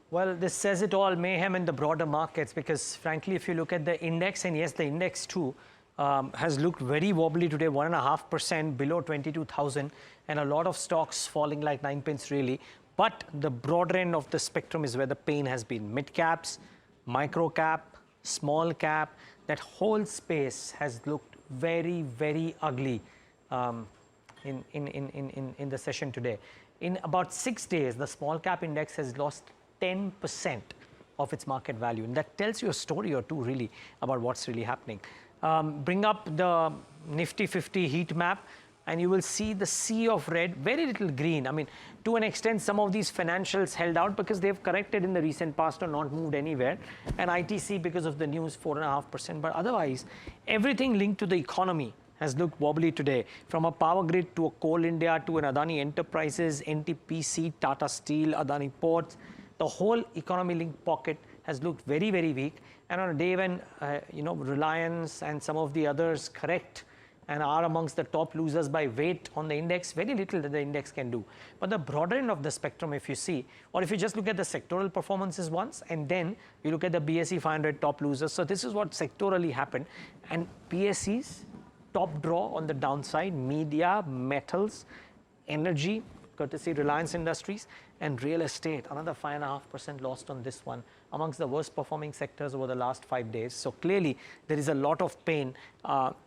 Well, this says it all, mayhem in the broader markets, because frankly, if you look at the index, and yes, the index too, has looked very wobbly today, 1.5% below 22,000, and a lot of stocks falling like 9 pence really. But the broader end of the spectrum is where the pain has been. Mid caps, micro cap, small cap, that whole space has looked very, very ugly in the session today. In about 6 days, the small cap index has lost 10% of its market value. And that tells you a story or two really about what's really happening. Bring up the Nifty 50 heat map and you will see the sea of red, very little green. I mean, to an extent, some of these financials held out because they've corrected in the recent past or not moved anywhere. And ITC, because of the news, 4.5%. But otherwise, everything linked to the economy has looked wobbly today. From a power grid to a Coal India to an Adani Enterprises, NTPC, Tata Steel, Adani Ports, the whole economy-linked pocket has looked very, very weak. And on a day when, Reliance and some of the others correct and are amongst the top losers by weight on the index, very little that the index can do. But the broader end of the spectrum, if you see, or if you just look at the sectoral performances once, and then you look at the BSE 500 top losers. So this is what sectorally happened. And PSEs, top draw on the downside, media, metals, energy, courtesy Reliance Industries, and real estate, another 5.5% lost on this one, amongst the worst performing sectors over the last 5 days. So clearly, there is a lot of pain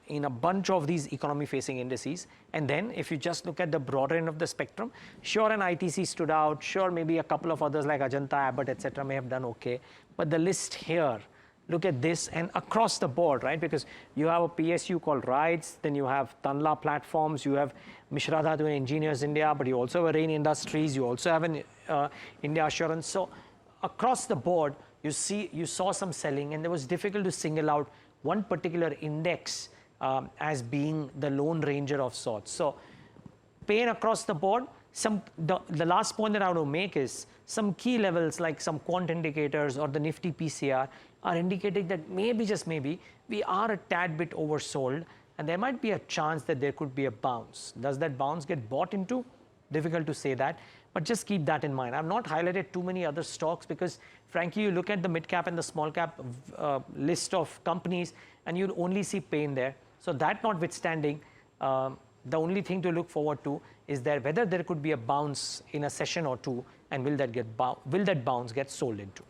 in a bunch of these economy-facing indices. And then, if you just look at the broader end of the spectrum, sure, an ITC stood out, sure, maybe a couple of others like Ajanta, Abbott, etc. may have done okay. But the list here, look at this and across the board, right? Because you have a PSU called Rides, then you have Tanla Platforms, you have Mishra Dhatu and Engineers India, but you also have Rain Industries, you also have an India Assurance. So across the board, you saw some selling, and it was difficult to single out one particular index as being the lone ranger of sorts. So pain across the board. The last point that I want to make is some key levels like some quant indicators or the Nifty PCR are indicating that maybe, just maybe, we are a tad bit oversold and there might be a chance that there could be a bounce. Does that bounce get bought into? Difficult to say that, but just keep that in mind. I've not highlighted too many other stocks because frankly, you look at the mid cap and the small cap list of companies and you'll only see pain there. So that notwithstanding, the only thing to look forward to is whether there could be a bounce in a session or two, and will that bounce get sold into.